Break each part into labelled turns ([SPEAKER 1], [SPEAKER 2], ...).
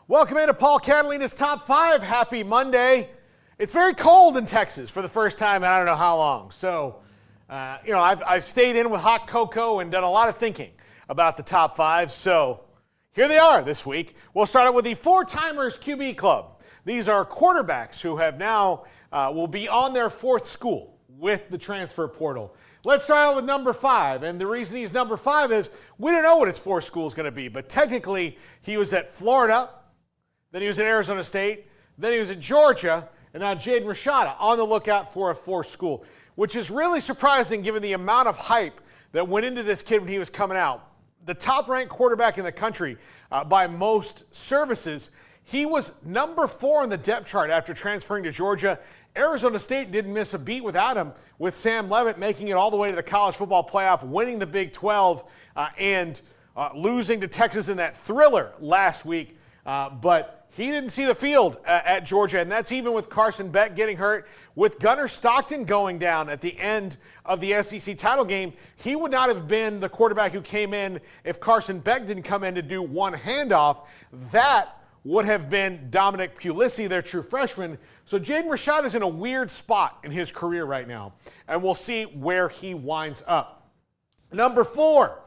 [SPEAKER 1] Welcome into Paul Catalina's Top 5. Happy Monday. It's very cold in Texas for the first time in I don't know how long. So, I've stayed in with hot cocoa and done a lot of thinking about the Top 5. So, here they are this week. We'll start out with the Four-Timers QB Club. These are quarterbacks who have now will be on their fourth school with the transfer portal. Let's start out with number 5, and the reason he's number 5 is we don't know what his fourth school is going to be, but technically he was at Florida, then he was at Arizona State, then he was at Georgia, and now Jaden Rashada on the lookout for a fourth school, which is really surprising given the amount of hype that went into this kid when he was coming out. The top-ranked quarterback in the country by most services. He was number 4 on the depth chart after transferring to Georgia. Arizona State didn't miss a beat without him, with Sam Leavitt making it all the way to the college football playoff, winning the Big 12, and losing to Texas in that thriller last week. But he didn't see the field at Georgia, and that's even with Carson Beck getting hurt. With Gunnar Stockton going down at the end of the SEC title game, he would not have been the quarterback who came in if Carson Beck didn't come in to do one handoff. That would have been Dominic Pulissi, their true freshman. So Jaden Rashada is in a weird spot in his career right now, and we'll see where he winds up. Number 4.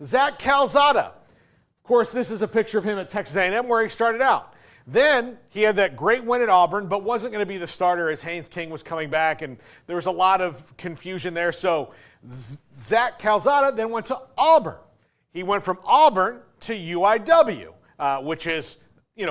[SPEAKER 1] Zack Calzada. Of course, this is a picture of him at Texas A&M where he started out. Then he had that great win at Auburn, but wasn't going to be the starter as Haynes King was coming back, and there was a lot of confusion there. So Zack Calzada then went to Auburn. He went from Auburn to UIW, which is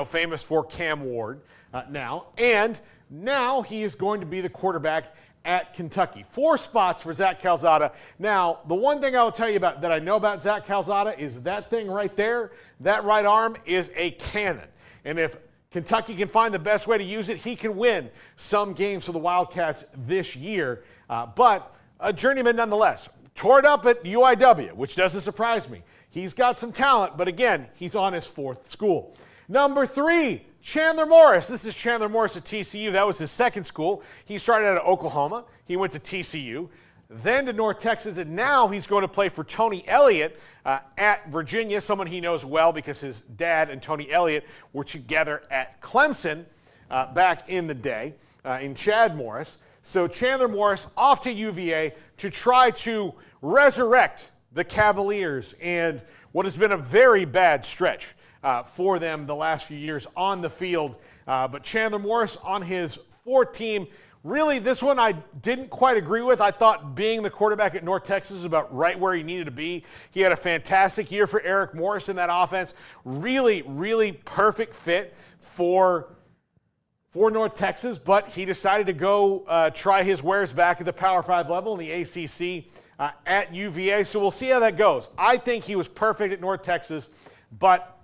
[SPEAKER 1] famous for Cam Ward now. And now he is going to be the quarterback at Kentucky. 4 spots for Zack Calzada. Now, the one thing I will tell you about that I know about Zack Calzada is that thing right there, that right arm is a cannon. And if Kentucky can find the best way to use it, he can win some games for the Wildcats this year. But a journeyman nonetheless. Tore it up at UIW, which doesn't surprise me. He's got some talent, but again, he's on his 4th school. Number 3, Chandler Morris. This is Chandler Morris at TCU. That was his 2nd school. He started out at Oklahoma. He went to TCU, then to North Texas, and now he's going to play for Tony Elliott at Virginia, someone he knows well because his dad and Tony Elliott were together at Clemson back in the day in Chad Morris. So Chandler Morris off to UVA to try to resurrect the Cavaliers and what has been a very bad stretch for them the last few years on the field. But Chandler Morris on his 4th team. Really, this one I didn't quite agree with. I thought being the quarterback at North Texas is about right where he needed to be. He had a fantastic year for Eric Morris in that offense. Really, really perfect fit for North Texas, but he decided to go try his wares back at the Power 5 level in the ACC at UVA. So we'll see how that goes. I think he was perfect at North Texas, but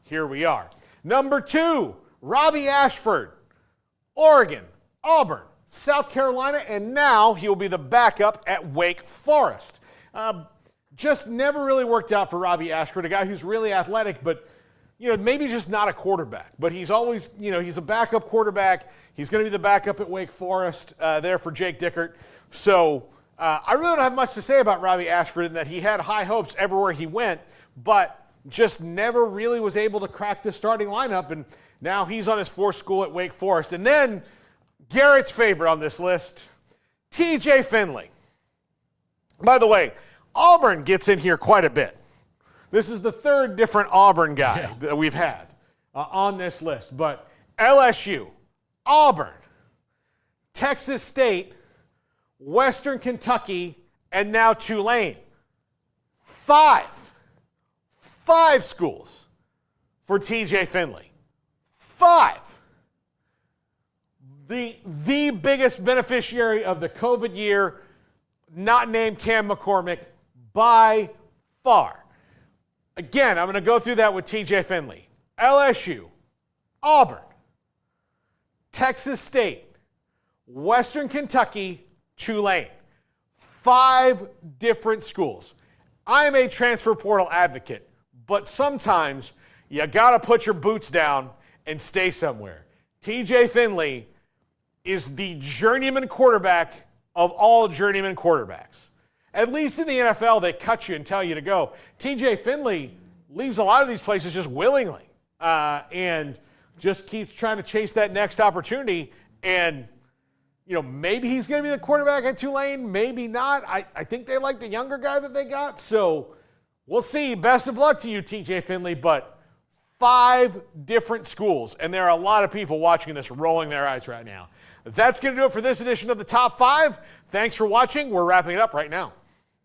[SPEAKER 1] here we are. Number 2, Robbie Ashford, Oregon, Auburn, South Carolina, and now he'll be the backup at Wake Forest. Just never really worked out for Robbie Ashford, a guy who's really athletic, but maybe just not a quarterback. But he's always, he's a backup quarterback. He's going to be the backup at Wake Forest there for Jake Dickert. So I really don't have much to say about Robbie Ashford in that he had high hopes everywhere he went, but just never really was able to crack the starting lineup, and now he's on his 4th school at Wake Forest. And then Garrett's favorite on this list, TJ Finley. By the way, Auburn gets in here quite a bit. This is the 3rd different Auburn guy that we've had on this list. But LSU, Auburn, Texas State, Western Kentucky, and now Tulane. 5 schools for TJ Finley. 5. The biggest beneficiary of the COVID year, not named Cam McCormick, by far. Again, I'm going to go through that with TJ Finley. LSU, Auburn, Texas State, Western Kentucky, Tulane. 5 different schools. I'm a transfer portal advocate, but sometimes you got to put your boots down and stay somewhere. TJ Finley is the journeyman quarterback of all journeyman quarterbacks. At least in the NFL, they cut you and tell you to go. TJ Finley leaves a lot of these places just willingly and just keeps trying to chase that next opportunity. And, maybe he's going to be the quarterback at Tulane, maybe not. I think they like the younger guy that they got. So we'll see. Best of luck to you, TJ Finley. But 5 different schools, and there are a lot of people watching this rolling their eyes right now. That's going to do it for this edition of the Top 5. Thanks for watching. We're wrapping it up right now.